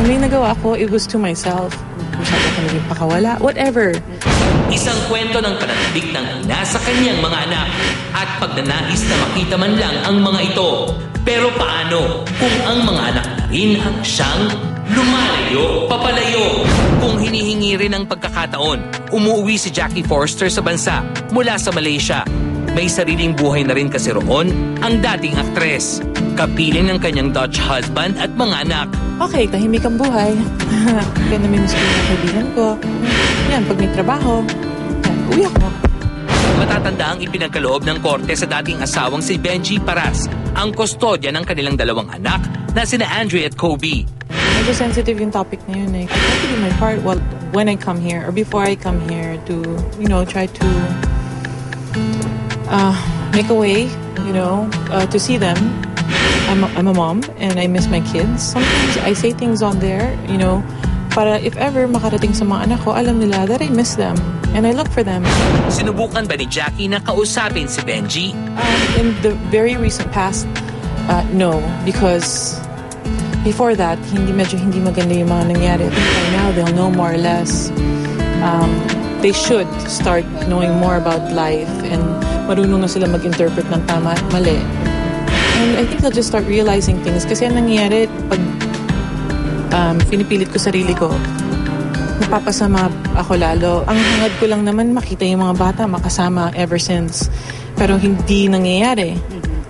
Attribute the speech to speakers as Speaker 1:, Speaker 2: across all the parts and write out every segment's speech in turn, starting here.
Speaker 1: Kung may nagawa ako, it was to myself. Masyado ko naging pakawala. Whatever.
Speaker 2: Isang kwento ng pananabik ng ina sa kanyang mga anak at pagnanais na makita man lang ang mga ito. Pero paano kung ang mga anak na rin ang siyang lumalayo, papalayo? Kung hinihingi rin ang pagkakataon, umuwi si Jackie Forster sa bansa mula sa Malaysia. May sariling buhay na rin kasi roon ang dating aktres. Kapiling ng kanyang Dutch husband at mga anak.
Speaker 1: Okay, tahimik ang buhay. Kaya namimiss ko yung kaibigan ko. Yan, pag may trabaho, yan, uwi ako.
Speaker 2: Matatanda ang ipinagkaloob ng korte sa dating asawang si Benji Paras, ang kustodya ng kanilang dalawang anak na sina Andre at Kobe.
Speaker 1: Medyo sensitive yung topic na yun eh. I try to do my part when I come here or before I come here to, try to make a way, to see them. I'm a mom and I miss my kids. Sometimes I say things on there, para if ever makarating sa mga anak ko, alam nila that I miss them and I look for them.
Speaker 2: Sinubukan ba ni Jackie na kausapin si Benji?
Speaker 1: In the very recent past, no, because before that, hindi maganda yung mga nangyari. Right now, they'll know more or less. They should start knowing more about life and marunong na sila mag-interpret ng tama at mali. And I think they'll just start realizing things. Kasi ang nangyari, pag pinipilit ko sarili ko, napapasama ako lalo. Ang hangad ko lang naman makita yung mga bata makasama ever since. Pero hindi nangyayari.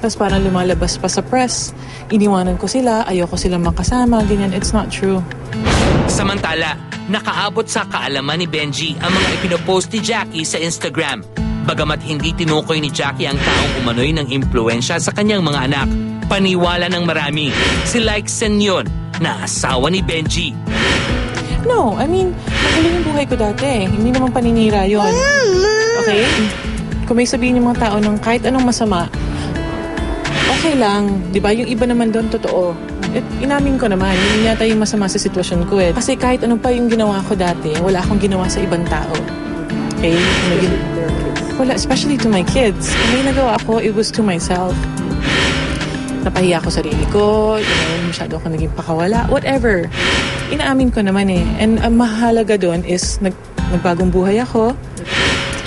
Speaker 1: Tapos parang lumalabas pa sa press. Iniwanan ko sila, ayoko silang makasama, ganyan. It's not true.
Speaker 2: Samantala, nakaabot sa kaalaman ni Benji ang mga ipinopost ni Jackie sa Instagram. Bagamat hindi tinukoy ni Jackie ang taong umano'y ng impluensya sa kanyang mga anak, paniwala ng marami si Like Senyon na asawa ni Benji.
Speaker 1: No, magaling yung buhay ko dati. Hindi naman paninira yun. Okay? Kung may sabihin yung mga tao ng kahit anong masama, okay lang. Diba? Yung iba naman doon, totoo. Inamin ko naman, yun yata yung masama sa sitwasyon ko eh. Kasi kahit anong pa yung ginawa ko dati, wala akong ginawa sa ibang tao. Okay? Wala, especially to my kids. Kung may nagawa ako, it was to myself. Napahiya ko sarili ko, masyado ako naging pakawala, whatever. Inaamin ko naman eh. And ang mahalaga doon is nagbagong buhay ako.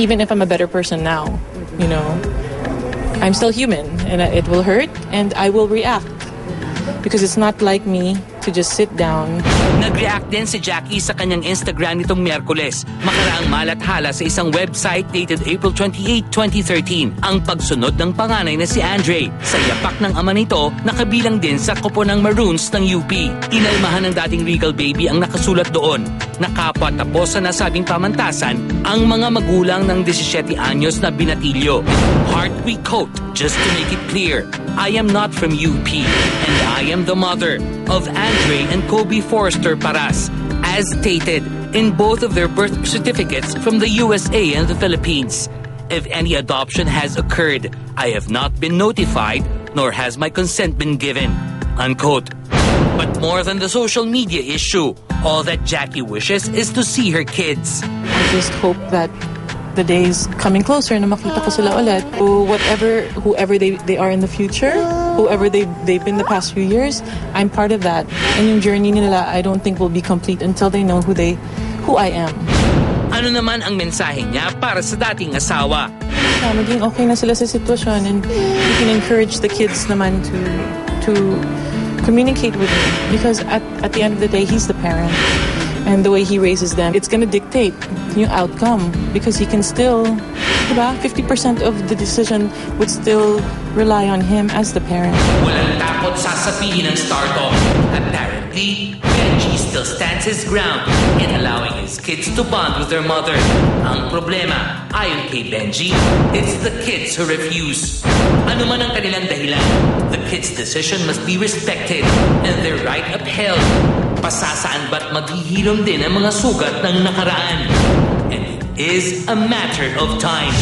Speaker 1: Even if I'm a better person now, I'm still human and it will hurt and I will react. Because it's not like me to just sit down.
Speaker 2: Nag-react din si Jackie sa kanyang Instagram nitong Miyerkules, makaraang malathala sa isang website dated April 28, 2013, ang pagsunod ng panganay na si Andre. Sa yapak ng ama nito, nakabilang din sa koponang Maroons ng UP. Inalmahan ng dating Regal Baby ang nakasulat doon. Nakapwa tapos sa nasabing pamantasan ang mga magulang ng 17 anyos na binatilyo. Heart we quote, just to make it clear, I am not from UP and I am the mother of Andre and Kobe Forster Paras, as stated in both of their birth certificates from the USA and the Philippines. If any adoption has occurred, I have not been notified, nor has my consent been given. Unquote. But more than the social media issue, all that Jackie wishes is to see her kids.
Speaker 1: I just hope that the days coming closer na makita ko sila ulit. Whoever they are in the future, whoever they've been the past few years, I'm part of that. And yung journey nila, I don't think will be complete until they know who I am.
Speaker 2: Ano naman ang mensahe niya para sa dating asawa?
Speaker 1: Maging okay na sila sa sitwasyon and you can encourage the kids naman to communicate with him because at the end of the day, he's the parent. And the way he raises them, it's gonna dictate yung outcome because he can still, diba, 50% of the decision would still rely on him as the parent.
Speaker 2: Walang takot sasabihin ng start-off. Apparently, Benji still stands his ground in allowing his kids to bond with their mother. Ang problema, ayon kay Benji, it's the kids who refuse. Ano man ang kanilang dahilan, the kids' decision must be respected and their right upheld. Pasasaan ba't maghihilom din ang mga sugat ng nakaraan? And it is a matter of time.